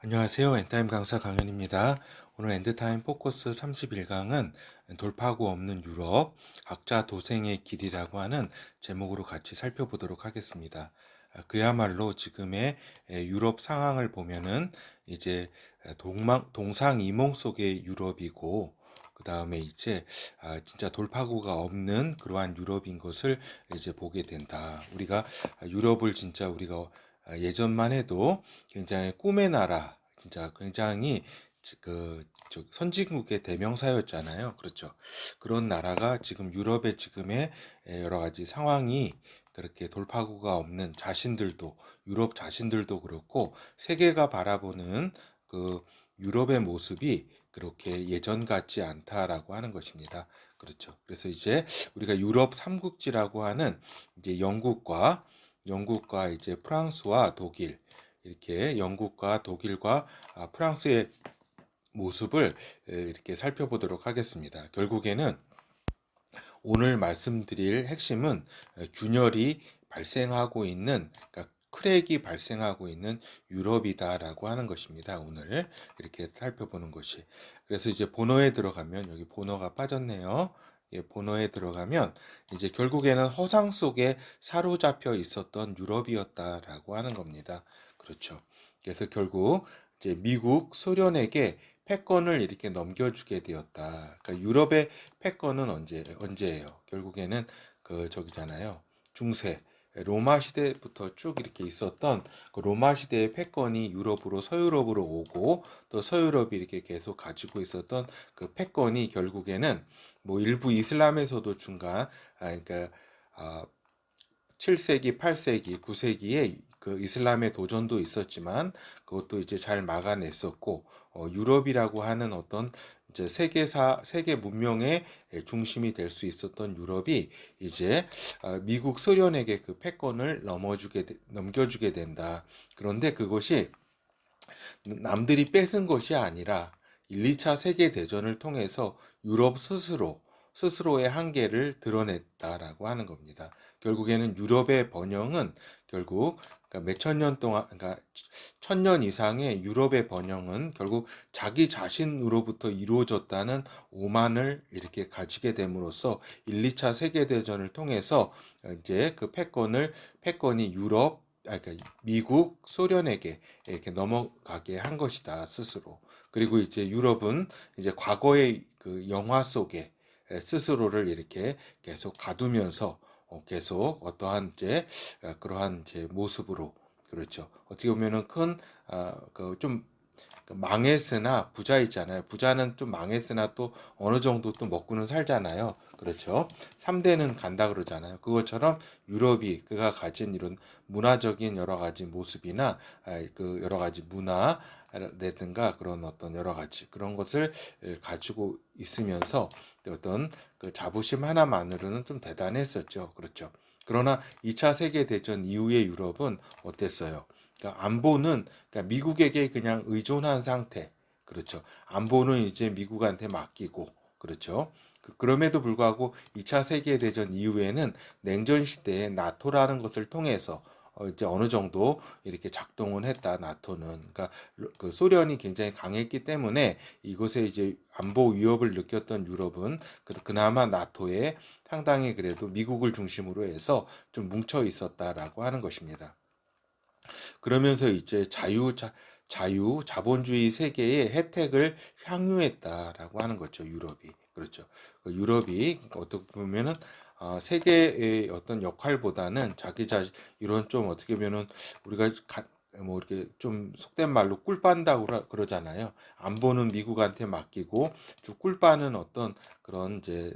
안녕하세요. 엔타임 강사 강현입니다. 오늘 엔드타임 포커스 31강은 돌파구 없는 유럽, 각자 도생의 길이라고 하는 제목으로 같이 살펴보도록 하겠습니다. 그야말로 지금의 유럽 상황을 보면은 이제 동상이몽 속의 유럽이고, 그 다음에 이제 진짜 돌파구가 없는 그러한 유럽인 것을 이제 보게 된다. 우리가 유럽을 진짜 우리가 예전만 해도 굉장히 꿈의 나라, 진짜 굉장히 선진국의 대명사였잖아요. 그렇죠. 그런 나라가 지금 유럽의 지금의 여러 가지 상황이 그렇게 돌파구가 없는 자신들도, 유럽 자신들도 그렇고 세계가 바라보는 그 유럽의 모습이 그렇게 예전 같지 않다라고 하는 것입니다. 그렇죠. 그래서 이제 우리가 유럽 삼국지라고 하는 이제 영국과 이제 프랑스와 독일, 이렇게 영국과 독일과 프랑스의 모습을 이렇게 살펴보도록 하겠습니다. 결국에는 오늘 말씀드릴 핵심은 균열이 발생하고 있는, 그러니까 크랙이 발생하고 있는 유럽이다라고 하는 것입니다. 오늘 이렇게 살펴보는 것이. 그래서 이제 본어에 들어가면, 여기 본어가 빠졌네요. 예, 본어에 들어가면 이제 결국에는 허상 속에 사로잡혀 있었던 유럽이었다라고 하는 겁니다. 그렇죠. 그래서 결국 이제 미국, 소련에게 패권을 이렇게 넘겨주게 되었다. 그러니까 유럽의 패권은 언제예요? 결국에는 저기잖아요. 중세 로마 시대부터 쭉 이렇게 있었던 그 로마 시대의 패권이 유럽으로 서유럽으로 오고, 또 서유럽이 이렇게 계속 가지고 있었던 그 패권이 결국에는 뭐 일부 이슬람에서도 그러니까 아, 7세기, 8세기, 9세기에 그 이슬람의 도전도 있었지만 그것도 이제 잘 막아냈었고, 유럽이라고 하는 어떤 이제 세계 문명의 중심이 될 수 있었던 유럽이 이제 미국 소련에게 그 패권을 넘겨주게 된다. 그런데 그것이 남들이 뺏은 것이 아니라 1, 2차 세계대전을 통해서 유럽 스스로의 한계를 드러냈다라고 하는 겁니다. 결국에는 유럽의 번영은 결국 그러니까 몇천 년 동안, 그러니까 1000년 이상의 유럽의 번영은 결국 자기 자신으로부터 이루어졌다는 오만을 이렇게 가지게 됨으로써 1, 2차 세계대전을 통해서 이제 그 패권이 그러니까 미국, 소련에게 이렇게 넘어가게 한 것이다, 스스로. 그리고 이제 유럽은 이제 과거의 그 영화 속에 스스로를 이렇게 계속 가두면서 계속 어떠한 이제 그러한 이제 모습으로, 그렇죠. 어떻게 보면은 좀 망했으나 부자 있잖아요. 부자는 좀 망했으나 또 어느 정도 또 먹고는 살잖아요. 그렇죠. 3대는 간다 그러잖아요. 그것처럼 유럽이 그가 가진 이런 문화적인 여러 가지 모습이나 그 여러 가지 문화라든가 그런 어떤 여러 가지 그런 것을 가지고 있으면서 어떤 그 자부심 하나만으로는 좀 대단했었죠. 그렇죠. 그러나 2차 세계대전 이후의 유럽은 어땠어요? 그러니까 안보는, 그러니까 미국에게 그냥 의존한 상태. 그렇죠. 안보는 이제 미국한테 맡기고, 그렇죠. 그럼에도 불구하고 2차 세계대전 이후에는 냉전 시대에 나토라는 것을 통해서 이제 어느 정도 이렇게 작동을 했다, 나토는. 그러니까 그 소련이 굉장히 강했기 때문에 이곳에 이제 안보 위협을 느꼈던 유럽은 그나마 나토에 상당히 그래도 미국을 중심으로 해서 좀 뭉쳐 있었다라고 하는 것입니다. 그러면서 이제 자본주의 세계의 혜택을 향유했다라고 하는 거죠, 유럽이. 그렇죠. 유럽이 어떻게 보면은 세계의 어떤 역할보다는 이런 좀 어떻게 보면은 우리가 뭐 이렇게 좀 속된 말로 꿀 빤다고 그러잖아요. 안보는 미국한테 맡기고 꿀 빠는 어떤 그런 이제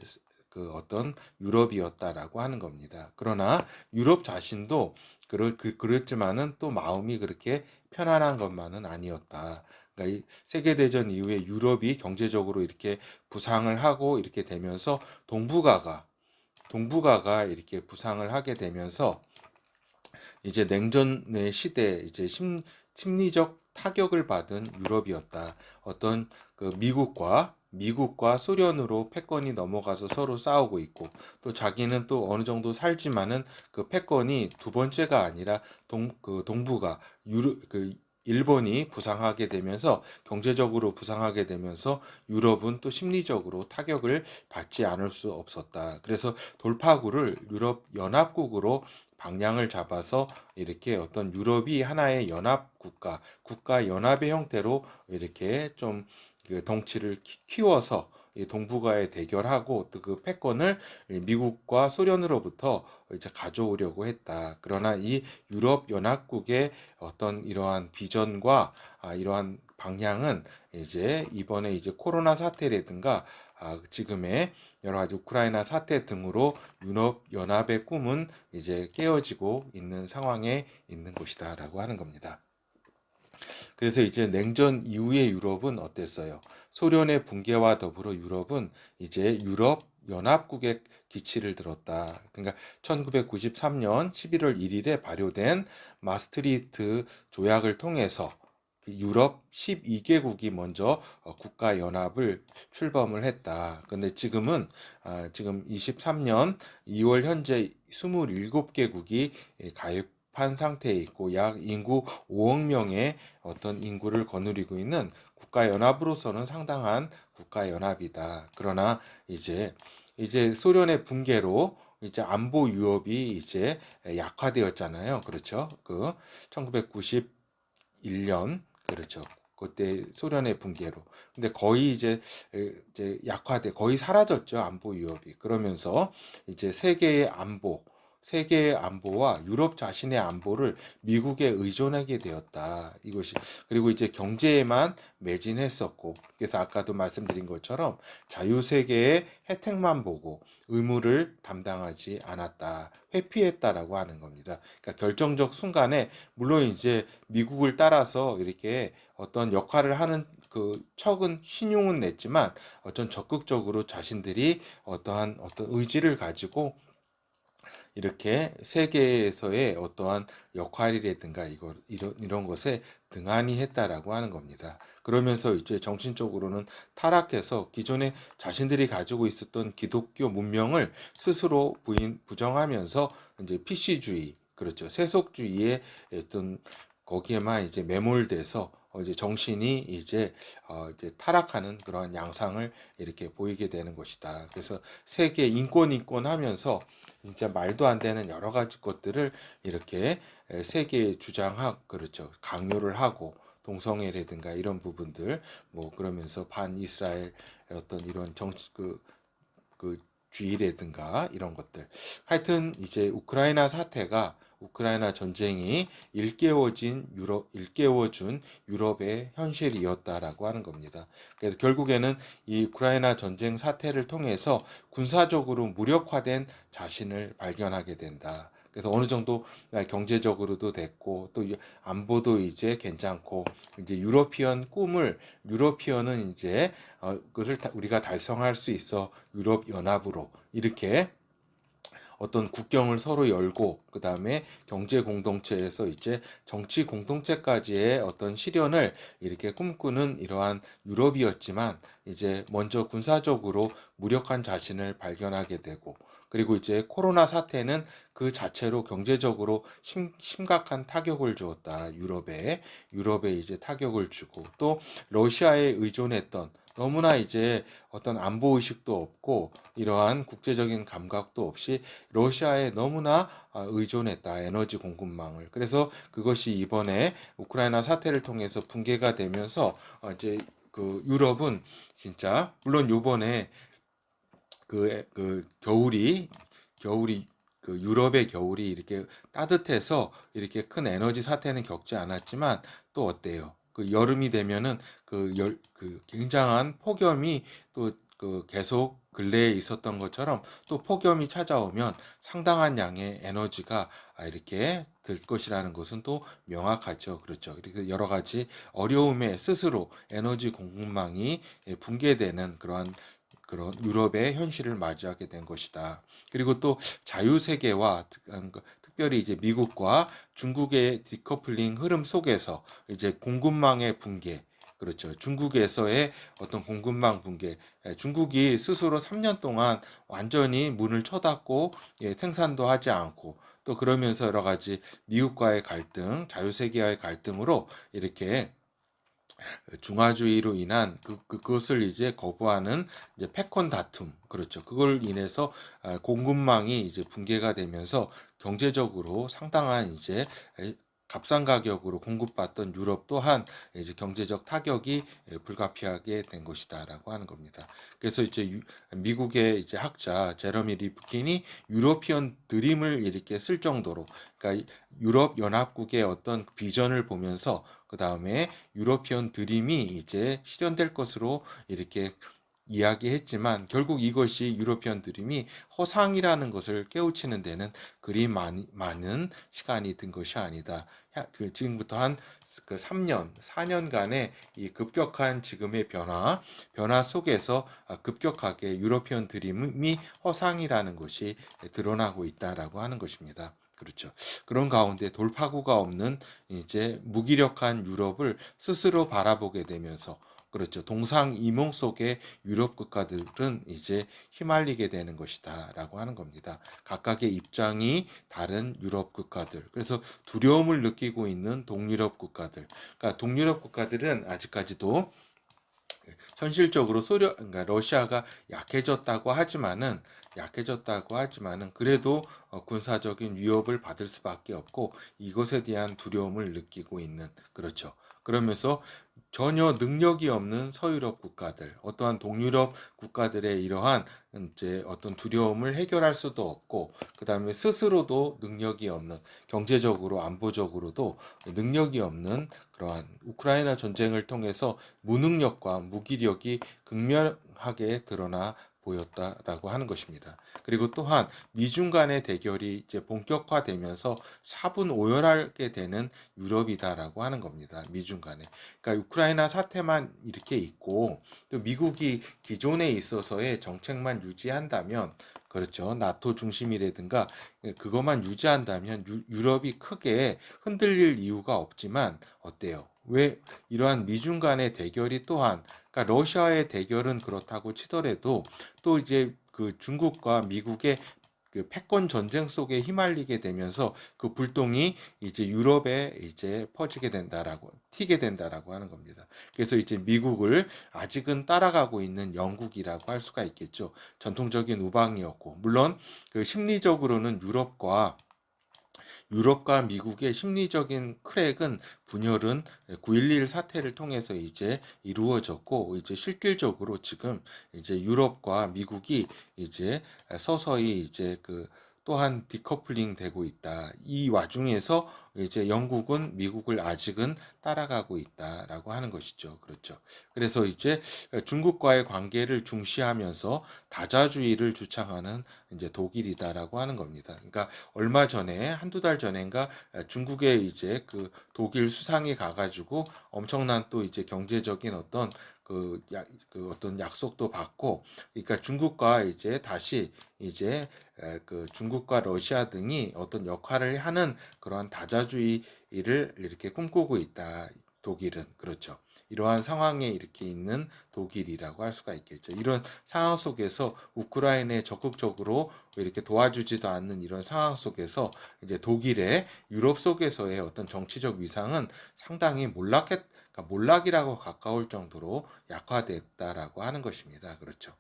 그 어떤 유럽이었다라고 하는 겁니다. 그러나 유럽 자신도 그랬지만은 또 마음이 그렇게 편안한 것만은 아니었다. 그러니까 이 세계대전 이후에 유럽이 경제적으로 이렇게 부상을 하고 이렇게 되면서 동북아가 이렇게 부상을 하게 되면서 이제 냉전의 시대, 이제 심리적 타격을 받은 유럽이었다. 어떤 미국과 소련으로 패권이 넘어가서 서로 싸우고 있고, 또 자기는 또 어느 정도 살지만은 그 패권이 두 번째가 아니라 동부가 일본이 부상하게 되면서 경제적으로 부상하게 되면서 유럽은 또 심리적으로 타격을 받지 않을 수 없었다. 그래서 돌파구를 유럽 연합국으로 방향을 잡아서 이렇게 어떤 유럽이 하나의 연합 국가 연합의 형태로 이렇게 좀 그 덩치를 키워서 이 동북아에 대결하고 또 그 패권을 미국과 소련으로부터 이제 가져오려고 했다. 그러나 이 유럽 연합국의 어떤 이러한 비전과 이러한 방향은 이제 이번에 이제 코로나 사태라든가 지금의 여러 가지 우크라이나 사태 등으로 유럽 연합의 꿈은 이제 깨어지고 있는 상황에 있는 것이다라고 하는 겁니다. 그래서 이제 냉전 이후의 유럽은 어땠어요? 소련의 붕괴와 더불어 유럽은 이제 유럽 연합국의 기치를 들었다. 그러니까 1993년 11월 1일에 발효된 마스트리트 조약을 통해서 유럽 12개국이 먼저 국가 연합을 출범을 했다. 근데 지금은 지금 23년 2월 현재 27개국이 가입한 상태에 있고 약 인구 5억 명의 어떤 인구를 거느리고 있는 국가 연합으로서는 상당한 국가 연합이다. 그러나 이제 소련의 붕괴로 이제 안보 위협이 이제 약화되었잖아요. 그렇죠? 그 1991년 그렇죠. 그때 소련의 붕괴로. 근데 거의 이제 약화돼 거의 사라졌죠. 안보 위협이. 그러면서 이제 세계의 안보와 유럽 자신의 안보를 미국에 의존하게 되었다. 이것이 그리고 이제 경제에만 매진했었고 그래서 아까도 말씀드린 것처럼 자유세계의 혜택만 보고 의무를 담당하지 않았다. 회피했다라고 하는 겁니다. 그러니까 결정적 순간에 물론 이제 미국을 따라서 이렇게 어떤 역할을 하는 그 척은 신용은 냈지만 어떤 적극적으로 자신들이 어떤 의지를 가지고 이렇게 세계에서의 어떠한 역할이라든가 이런 것에 등한히 했다라고 하는 겁니다. 그러면서 이제 정신적으로는 타락해서 기존에 자신들이 가지고 있었던 기독교 문명을 스스로 부정하면서 이제 PC주의, 그렇죠. 세속주의의 어떤 거기에만 이제 매몰돼서 이제 정신이 이제 타락하는 그러한 양상을 이렇게 보이게 되는 것이다. 그래서 세계 인권 하면서 진짜 말도 안 되는 여러 가지 것들을 이렇게 세계에 주장하고 그렇죠. 강요를 하고 동성애라든가 이런 부분들 뭐 그러면서 반이스라엘 어떤 이런 정치 그 주의라든가 이런 것들. 하여튼 이제 우크라이나 전쟁이 일깨워준 유럽의 현실이었다라고 하는 겁니다. 그래서 결국에는 이 우크라이나 전쟁 사태를 통해서 군사적으로 무력화된 자신을 발견하게 된다. 그래서 어느 정도 경제적으로도 됐고 또 안보도 이제 괜찮고 이제 유러피언은 이제 그를 우리가 달성할 수 있어 유럽 연합으로 이렇게 어떤 국경을 서로 열고 그 다음에 경제 공동체에서 이제 정치 공동체까지의 어떤 실현을 이렇게 꿈꾸는 이러한 유럽이었지만 이제 먼저 군사적으로 무력한 자신을 발견하게 되고 그리고 이제 코로나 사태는 그 자체로 경제적으로 심각한 타격을 주었다. 유럽에 이제 타격을 주고 또 러시아에 의존했던 너무나 이제 어떤 안보 의식도 없고 이러한 국제적인 감각도 없이 러시아에 너무나 의존했다. 에너지 공급망을. 그래서 그것이 이번에 우크라이나 사태를 통해서 붕괴가 되면서 이제 그 유럽은 진짜 물론 요번에 그 겨울이 그 유럽의 겨울이 이렇게 따뜻해서 이렇게 큰 에너지 사태는 겪지 않았지만 또 어때요? 그 여름이 되면은 그 굉장한 폭염이 또 그 계속 근래에 있었던 것처럼 또 폭염이 찾아오면 상당한 양의 에너지가 이렇게 들 것이라는 것은 또 명확하죠. 그렇죠. 그래서 여러 가지 어려움에 스스로 에너지 공급망이 붕괴되는 그런 유럽의 현실을 맞이하게 된 것이다. 그리고 또 자유세계와 특별히 이제 미국과 중국의 디커플링 흐름 속에서 이제 공급망의 붕괴, 그렇죠. 중국에서의 어떤 공급망 붕괴, 중국이 스스로 3년 동안 완전히 문을 쳐닫고 생산도 하지 않고 또 그러면서 여러 가지 미국과의 갈등, 자유세계와의 갈등으로 이렇게 중화주의로 인한 그것을 이제 거부하는 이제 패권 다툼, 그렇죠. 그걸 인해서 공급망이 이제 붕괴가 되면서 경제적으로 상당한 이제 값싼 가격으로 공급받던 유럽 또한 이제 경제적 타격이 불가피하게 된 것이다라고 하는 겁니다. 그래서 이제 미국의 이제 학자 제러미 리프킨이 유로피언 드림을 이렇게 쓸 정도로, 그러니까 유럽 연합국의 어떤 비전을 보면서 그 다음에 유로피언 드림이 이제 실현될 것으로 이렇게 이야기했지만 결국 이것이 유로피언 드림이 허상이라는 것을 깨우치는 데는 그리 많은 시간이 든 것이 아니다. 지금부터 한 3년, 4년간의 이 급격한 지금의 변화 속에서 급격하게 유로피언 드림이 허상이라는 것이 드러나고 있다라고 하는 것입니다. 그렇죠. 그런 가운데 돌파구가 없는 이제 무기력한 유럽을 스스로 바라보게 되면서, 그렇죠. 동상이몽 속의 유럽 국가들은 이제 휘말리게 되는 것이다라고 하는 겁니다. 각각의 입장이 다른 유럽 국가들. 그래서 두려움을 느끼고 있는 동유럽 국가들. 그러니까 동유럽 국가들은 아직까지도 현실적으로 그러니까 러시아가 약해졌다고 하지만은 그래도 군사적인 위협을 받을 수밖에 없고 이것에 대한 두려움을 느끼고 있는, 그렇죠. 그러면서 전혀 능력이 없는 서유럽 국가들, 어떠한 동유럽 국가들의 이러한 이제 어떤 두려움을 해결할 수도 없고, 그 다음에 스스로도 능력이 없는, 경제적으로 안보적으로도 능력이 없는 그러한 우크라이나 전쟁을 통해서 무능력과 무기력이 극명하게 드러나 보였다라고 하는 것입니다. 그리고 또한 미중 간의 대결이 이제 본격화되면서 사분오열하게 되는 유럽이다라고 하는 겁니다. 미중 간에. 그러니까 우크라이나 사태만 이렇게 있고 또 미국이 기존에 있어서의 정책만 유지한다면, 그렇죠. 나토 중심이라든가 그것만 유지한다면 유럽이 크게 흔들릴 이유가 없지만 어때요? 왜 이러한 미중 간의 대결이 또한, 그러니까 러시아의 대결은 그렇다고 치더라도 또 이제 그 중국과 미국의 그 패권 전쟁 속에 휘말리게 되면서 그 불똥이 이제 유럽에 이제 튀게 된다라고 하는 겁니다. 그래서 이제 미국을 아직은 따라가고 있는 영국이라고 할 수가 있겠죠. 전통적인 우방이었고, 물론 그 심리적으로는 유럽과 미국의 심리적인 크랙은 분열은 9.11 사태를 통해서 이제 이루어졌고, 이제 실질적으로 지금 이제 유럽과 미국이 이제 서서히 이제 그 또한 디커플링 되고 있다. 이 와중에서 이제 영국은 미국을 아직은 따라가고 있다라고 하는 것이죠. 그렇죠. 그래서 이제 중국과의 관계를 중시하면서 다자주의를 주창하는 이제 독일이다라고 하는 겁니다. 그러니까 얼마 전에 한두 달 전인가 중국에 이제 그 독일 수상이 가가지고 엄청난 또 이제 경제적인 어떤 그 어떤 약속도 받고, 그러니까 중국과 이제 다시 이제 그 중국과 러시아 등이 어떤 역할을 하는 그러한 다자주의를 이렇게 꿈꾸고 있다. 독일은, 그렇죠. 이러한 상황에 이렇게 있는 독일이라고 할 수가 있겠죠. 이런 상황 속에서 우크라이나에 적극적으로 이렇게 도와주지도 않는 이런 상황 속에서 이제 독일의 유럽 속에서의 어떤 정치적 위상은 상당히 그러니까 몰락이라고 가까울 정도로 약화됐다라고 하는 것입니다. 그렇죠.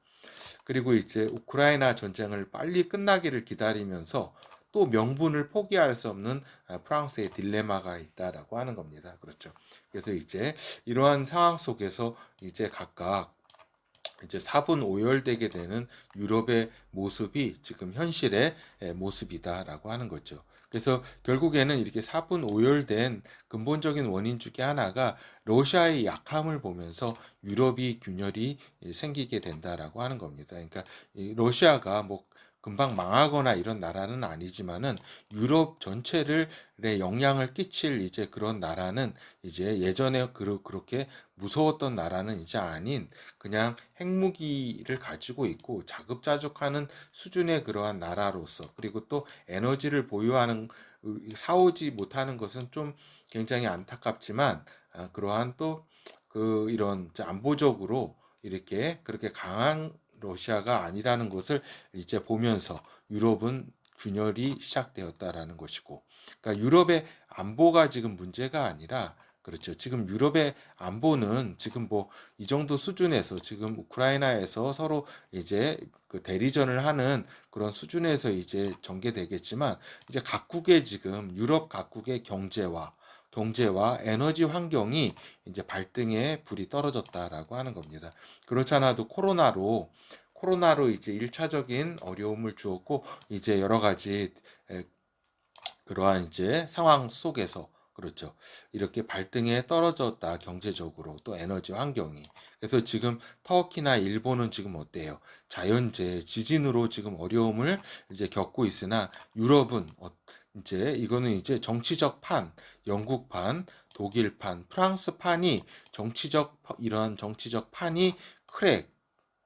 그리고 이제 우크라이나 전쟁을 빨리 끝나기를 기다리면서 또 명분을 포기할 수 없는 프랑스의 딜레마가 있다라고 하는 겁니다. 그렇죠. 그래서 이제 이러한 상황 속에서 이제 각각 이제 사분오열되게 되는 유럽의 모습이 지금 현실의 모습이다라고 하는 거죠. 그래서 결국에는 이렇게 사분오열된 근본적인 원인 중에 하나가 러시아의 약함을 보면서 유럽이 균열이 생기게 된다라고 하는 겁니다. 그러니까 러시아가 뭐 금방 망하거나 이런 나라는 아니지만은 유럽 전체를 영향을 끼칠 이제 그런 나라는 이제 예전에 그렇게 무서웠던 나라는 이제 아닌 그냥 핵무기를 가지고 있고 자급자족하는 수준의 그러한 나라로서, 그리고 또 에너지를 보유하는 사오지 못하는 것은 좀 굉장히 안타깝지만 그러한 또 이런 안보적으로 이렇게 그렇게 강한 러시아가 아니라는 것을 이제 보면서 유럽은 균열이 시작되었다라는 것이고, 그러니까 유럽의 안보가 지금 문제가 아니라, 그렇죠. 지금 유럽의 안보는 지금 뭐 이 정도 수준에서 지금 우크라이나에서 서로 이제 그 대리전을 하는 그런 수준에서 이제 전개되겠지만, 이제 각국의 지금 유럽 각국의 경제와 에너지 환경이 이제 발등에 불이 떨어졌다라고 하는 겁니다. 그렇지 않아도 코로나로 이제 1차적인 어려움을 주었고, 이제 여러 가지 그러한 이제 상황 속에서, 그렇죠, 이렇게 발등에 떨어졌다, 경제적으로 또 에너지 환경이. 그래서 지금 터키나 일본은 지금 어때요? 자연재해, 지진으로 지금 어려움을 이제 겪고 있으나, 유럽은 이제 이거는 이제 정치적 판, 영국판, 독일판, 프랑스판이 이런 정치적 판이 크랙,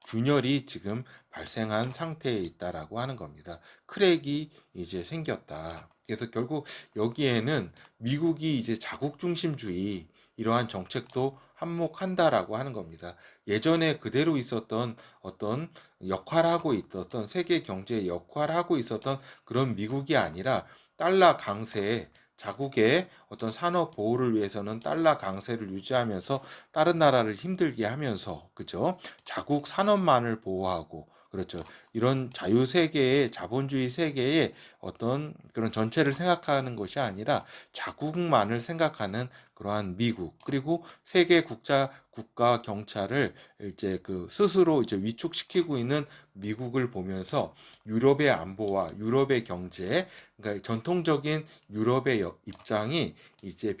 균열이 지금 발생한 상태에 있다라고 하는 겁니다. 크랙이 이제 생겼다. 그래서 결국 여기에는 미국이 이제 자국 중심주의 이러한 정책도 한몫한다라고 하는 겁니다. 예전에 그대로 있었던 어떤 역할하고 있었던 세계 경제에 역할하고 있었던 그런 미국이 아니라 달러 강세, 자국의 어떤 산업 보호를 위해서는 달러 강세를 유지하면서 다른 나라를 힘들게 하면서, 그죠? 자국 산업만을 보호하고, 그렇죠. 이런 자유 세계의 자본주의 세계의 어떤 그런 전체를 생각하는 것이 아니라 자국만을 생각하는 그러한 미국, 그리고 세계 국가 경찰을 이제 스스로 이제 위축시키고 있는 미국을 보면서 유럽의 안보와 유럽의 경제, 그러니까 전통적인 유럽의 입장이 이제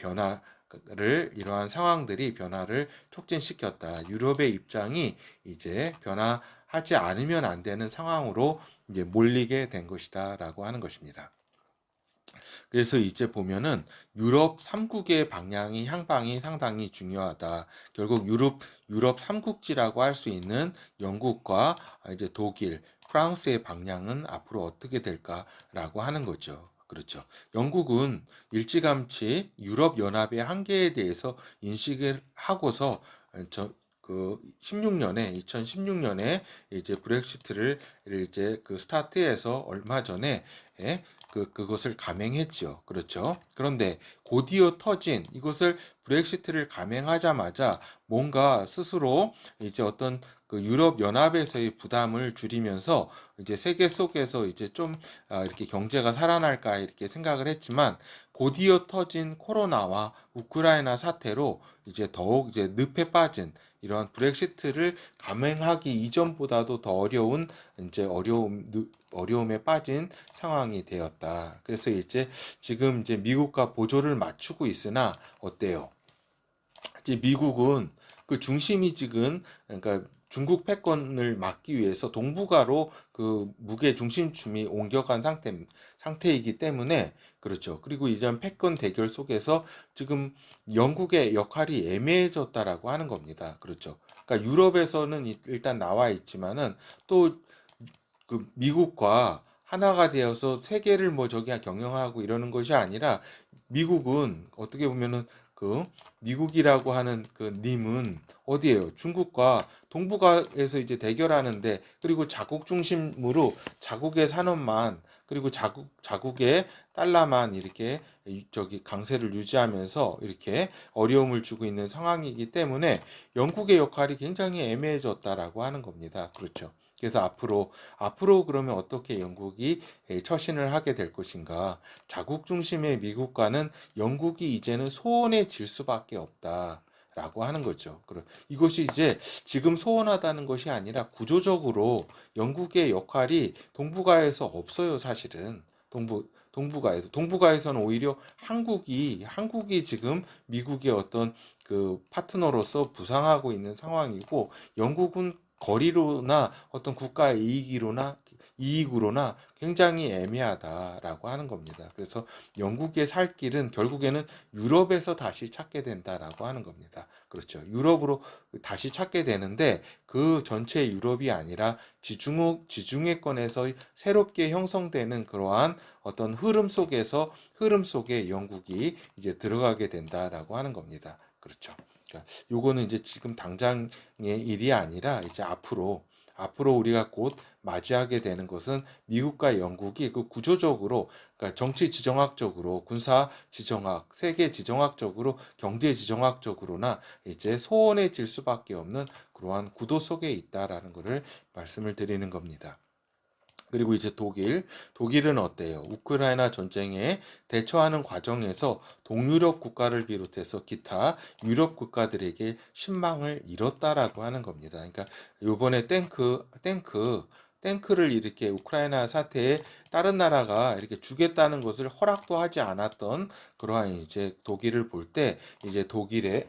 이러한 상황들이 변화를 촉진시켰다. 유럽의 입장이 이제 변화하지 않으면 안 되는 상황으로 이제 몰리게 된 것이다라고 하는 것입니다. 그래서 이제 보면은 유럽 3국의 향방이 상당히 중요하다. 결국 유럽 3국지라고 할 수 있는 영국과 이제 독일, 프랑스의 방향은 앞으로 어떻게 될까라고 하는 거죠. 그렇죠. 영국은 일찌감치 유럽 연합의 한계에 대해서 인식을 하고서 저 2016년에 이제 브렉시트를 이제 스타트해서 얼마 전에 그것을 감행했죠. 그렇죠. 그런데 곧이어 터진 이것을 브렉시트를 감행하자마자 뭔가 스스로 이제 어떤 유럽 연합에서의 부담을 줄이면서 이제 세계 속에서 이제 좀 이렇게 경제가 살아날까 이렇게 생각을 했지만, 곧이어 터진 코로나와 우크라이나 사태로 이제 더욱 이제 늪에 빠진, 이러한 브렉시트를 감행하기 이전보다도 더 어려운 이제 어려움에 빠진 상황이 되었다. 그래서 이제 지금 이제 미국과 보조를 맞추고 있으나 어때요? 이제 미국은 그 중심이 지금, 그러니까 중국 패권을 막기 위해서 동북아로 그 무게 중심춤이 옮겨간 상태이기 때문에, 그렇죠. 그리고 이전 패권 대결 속에서 지금 영국의 역할이 애매해졌다라고 하는 겁니다. 그렇죠. 그러니까 유럽에서는 일단 나와 있지만은 또 미국과 하나가 되어서 세계를 뭐 저기 경영하고 이러는 것이 아니라, 미국은 어떻게 보면은 미국이라고 하는 님은 어디에요? 중국과 동북아에서 이제 대결하는데, 그리고 자국 중심으로 자국의 산업만, 그리고 자국의 달러만 이렇게 저기 강세를 유지하면서 이렇게 어려움을 주고 있는 상황이기 때문에 영국의 역할이 굉장히 애매해졌다라고 하는 겁니다. 그렇죠. 그래서 앞으로 그러면 어떻게 영국이 처신을 하게 될 것인가? 자국 중심의 미국과는 영국이 이제는 소원해질 수밖에 없다. 라고 하는 거죠. 이것이 이제 지금 소원하다는 것이 아니라 구조적으로 영국의 역할이 동북아에서 없어요, 사실은. 동북아에서는 오히려 한국이 지금 미국의 어떤 파트너로서 부상하고 있는 상황이고, 영국은 거리로나 어떤 국가의 이익으로나 굉장히 애매하다라고 하는 겁니다. 그래서 영국의 살 길은 결국에는 유럽에서 다시 찾게 된다라고 하는 겁니다. 그렇죠. 유럽으로 다시 찾게 되는데, 그 전체 유럽이 아니라 지중해권에서 새롭게 형성되는 그러한 어떤 흐름 속에 영국이 이제 들어가게 된다라고 하는 겁니다. 그렇죠. 그러니까 요거는 이제 지금 당장의 일이 아니라 이제 앞으로 우리가 곧 맞이하게 되는 것은 미국과 영국이 그 구조적으로, 그러니까 정치 지정학적으로, 군사 지정학, 세계 지정학적으로, 경제 지정학적으로나 이제 소원해질 수밖에 없는 그러한 구도 속에 있다라는 것을 말씀을 드리는 겁니다. 그리고 이제 독일은 어때요? 우크라이나 전쟁에 대처하는 과정에서 동유럽 국가를 비롯해서 기타 유럽 국가들에게 신망을 잃었다라고 하는 겁니다. 그러니까 이번에 탱크를 이렇게 우크라이나 사태에 다른 나라가 이렇게 주겠다는 것을 허락도 하지 않았던 그러한 이제 독일을 볼 때, 이제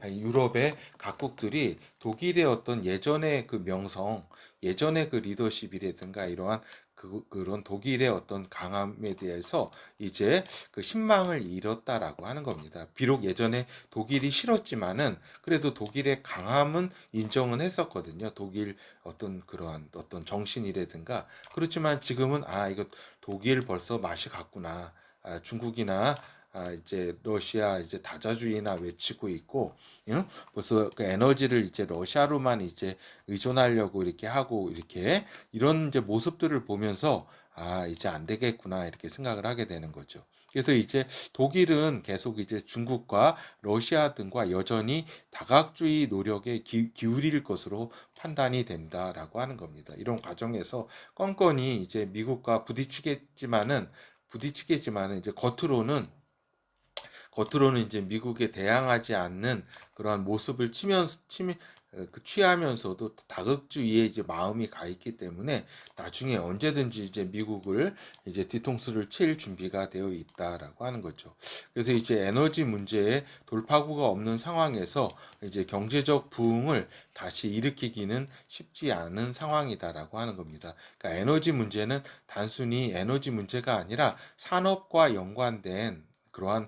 유럽의 각국들이 독일의 어떤 예전의 그 명성, 예전의 그 리더십이라든가 이러한 그런 독일의 어떤 강함에 대해서 이제 그 신망을 잃었다라고 하는 겁니다. 비록 예전에 독일이 싫었지만은 그래도 독일의 강함은 인정은 했었거든요. 독일 어떤 그러한 어떤 정신이라든가. 그렇지만 지금은 이거 독일 벌써 맛이 갔구나. 중국이나 이제 러시아 이제 다자주의나 외치고 있고, 응? 벌써 그 에너지를 이제 러시아로만 이제 의존하려고 이렇게 하고 이렇게 이런 이제 모습들을 보면서 이제 안 되겠구나 이렇게 생각을 하게 되는 거죠. 그래서 이제 독일은 계속 이제 중국과 러시아 등과 여전히 다각주의 노력에 기울일 것으로 판단이 된다라고 하는 겁니다. 이런 과정에서 껌껌이 이제 미국과 부딪히겠지만은 이제 겉으로는 이제 미국에 대항하지 않는 그러한 모습을 취하면서도 다극주의에 이제 마음이 가 있기 때문에 나중에 언제든지 이제 미국을 이제 뒤통수를 칠 준비가 되어 있다라고 하는 거죠. 그래서 이제 에너지 문제에 돌파구가 없는 상황에서 이제 경제적 부흥을 다시 일으키기는 쉽지 않은 상황이다라고 하는 겁니다. 그러니까 에너지 문제는 단순히 에너지 문제가 아니라 산업과 연관된 그러한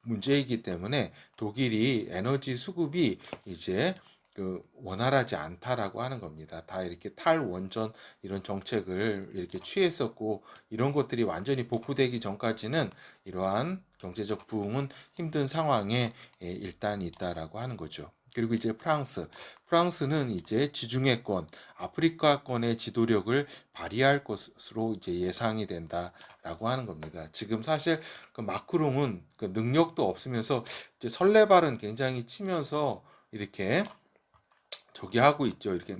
문제이기 때문에 독일이 에너지 수급이 이제 그 원활하지 않다라고 하는 겁니다. 다 이렇게 탈원전 이런 정책을 이렇게 취했었고 이런 것들이 완전히 복구되기 전까지는 이러한 경제적 부흥은 힘든 상황에 일단 있다라고 하는 거죠. 그리고 이제 프랑스는 이제 지중해권, 아프리카권의 지도력을 발휘할 것으로 이제 예상이 된다라고 하는 겁니다. 지금 사실 그 마크롱은 그 능력도 없으면서 이제 설레발은 굉장히 치면서 이렇게 저기 하고 있죠. 이렇게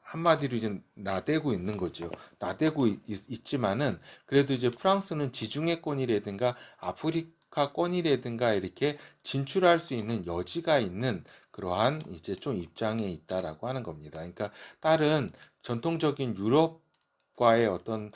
한마디로 이제 나대고 있는 거죠. 나대고 있지만은 그래도 이제 프랑스는 지중해권이라든가 아프리카권이라든가 이렇게 진출할 수 있는 여지가 있는 그러한 이제 좀 입장에 있다라고 하는 겁니다. 그러니까 다른 전통적인 유럽과의 어떤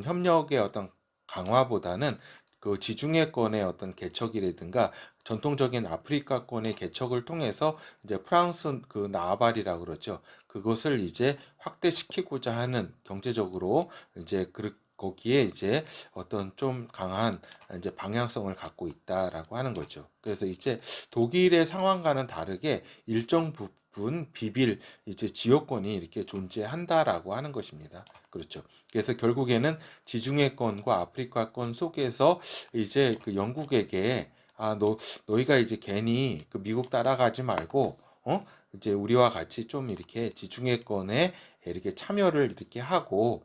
협력의 어떤 강화보다는 그 지중해권의 어떤 개척이라든가 전통적인 아프리카권의 개척을 통해서 이제 프랑스 그 나발이라 그러죠. 그것을 이제 확대시키고자 하는 경제적으로 이제 거기에 이제 어떤 좀 강한 이제 방향성을 갖고 있다라고 하는 거죠. 그래서 이제 독일의 상황과는 다르게 일정 부분 비빌 이제 지역권이 이렇게 존재한다라고 하는 것입니다. 그렇죠. 그래서 결국에는 지중해권과 아프리카권 속에서 이제 그 영국에게 너희가 이제 괜히 그 미국 따라가지 말고 이제 우리와 같이 좀 이렇게 지중해권에 이렇게 참여를 이렇게 하고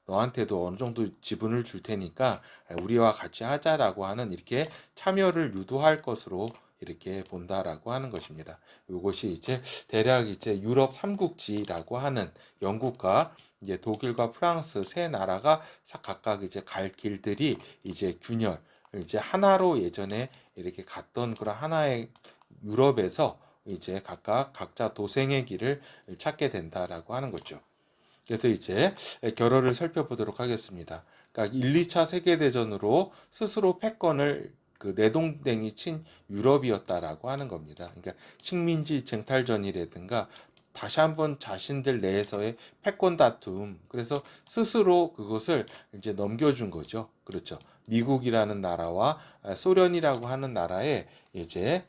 너한테도 어느 정도 지분을 줄 테니까 우리와 같이 하자라고 하는 이렇게 참여를 유도할 것으로 이렇게 본다라고 하는 것입니다. 이것이 이제 대략 이제 유럽 삼국지라고 하는 영국과 이제 독일과 프랑스 세 나라가 각각 이제 갈 길들이 이제 이제 하나로 예전에 이렇게 갔던 그런 하나의 유럽에서 이제 각자 도생의 길을 찾게 된다라고 하는 거죠. 그래서 이제 결어를 살펴보도록 하겠습니다. 그러니까 1, 2차 세계대전으로 스스로 패권을 그 내동댕이 친 유럽이었다라고 하는 겁니다. 그러니까 식민지 쟁탈전이라든가 다시 한번 자신들 내에서의 패권 다툼, 그래서 스스로 그것을 이제 넘겨준 거죠. 그렇죠. 미국이라는 나라와 소련이라고 하는 나라에 이제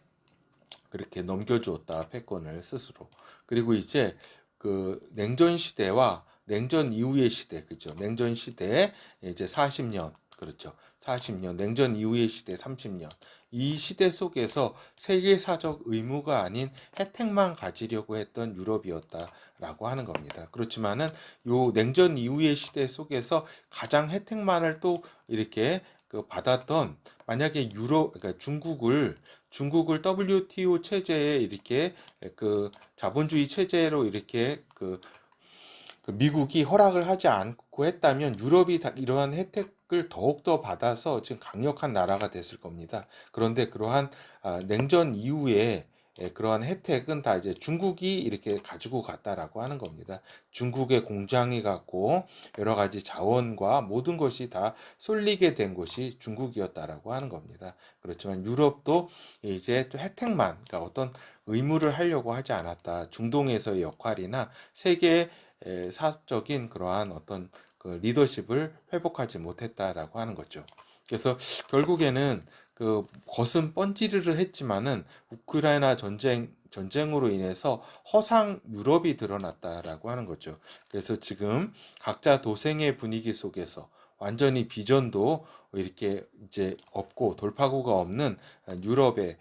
그렇게 넘겨주었다, 패권을 스스로. 그리고 이제 그 냉전 시대와 냉전 이후의 시대, 그죠? 냉전 시대에 이제 40년, 그렇죠. 40년, 냉전 이후의 시대 30년. 이 시대 속에서 세계사적 의무가 아닌 혜택만 가지려고 했던 유럽이었다라고 하는 겁니다. 그렇지만은 요 냉전 이후의 시대 속에서 가장 혜택만을 또 이렇게 그 받았던, 만약에 그러니까 중국을 WTO 체제에 이렇게 그 자본주의 체제로 이렇게 그 미국이 허락을 하지 않고 했다면 유럽이 이러한 혜택을 더욱더 받아서 지금 강력한 나라가 됐을 겁니다. 그런데 그러한 냉전 이후에 그러한 혜택은 다 이제 중국이 이렇게 가지고 갔다라고 하는 겁니다. 중국의 공장이 갖고 여러 가지 자원과 모든 것이 다 쏠리게 된 곳이 중국이었다라고 하는 겁니다. 그렇지만 유럽도 이제 또 혜택만, 그러니까 어떤 의무를 하려고 하지 않았다. 중동에서의 역할이나 세계 사적인 그러한 어떤 그 리더십을 회복하지 못했다라고 하는 거죠. 그래서 결국에는 그 것은 번지르르 했지만은 우크라이나 전쟁으로 인해서 허상 유럽이 드러났다라고 하는 거죠. 그래서 지금 각자 도생의 분위기 속에서 완전히 비전도 이렇게 이제 없고 돌파구가 없는 유럽의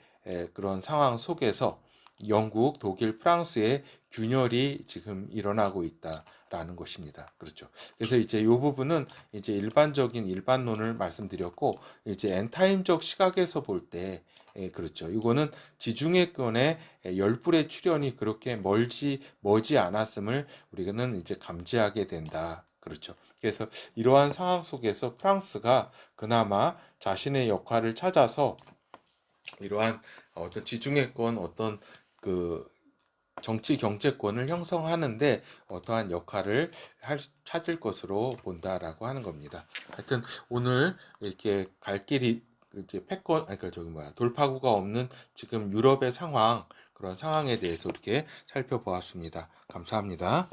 그런 상황 속에서 영국, 독일, 프랑스의 균열이 지금 일어나고 있다라는 것입니다. 그렇죠. 그래서 이제 이 부분은 이제 일반적인 일반론을 말씀드렸고, 이제 엔타임적 시각에서 볼 때, 그렇죠. 이거는 지중해권의 열불의 출현이 그렇게 머지 않았음을 우리는 이제 감지하게 된다. 그렇죠. 그래서 이러한 상황 속에서 프랑스가 그나마 자신의 역할을 찾아서 이러한 어떤 지중해권 어떤 그 정치 경제권을 형성하는데 어떠한 역할을 찾을 것으로 본다라고 하는 겁니다. 하여튼 오늘 이렇게 갈 길이 이제 패권, 아니 그 저기 뭐야, 돌파구가 없는 지금 유럽의 상황, 그런 상황에 대해서 이렇게 살펴보았습니다. 감사합니다.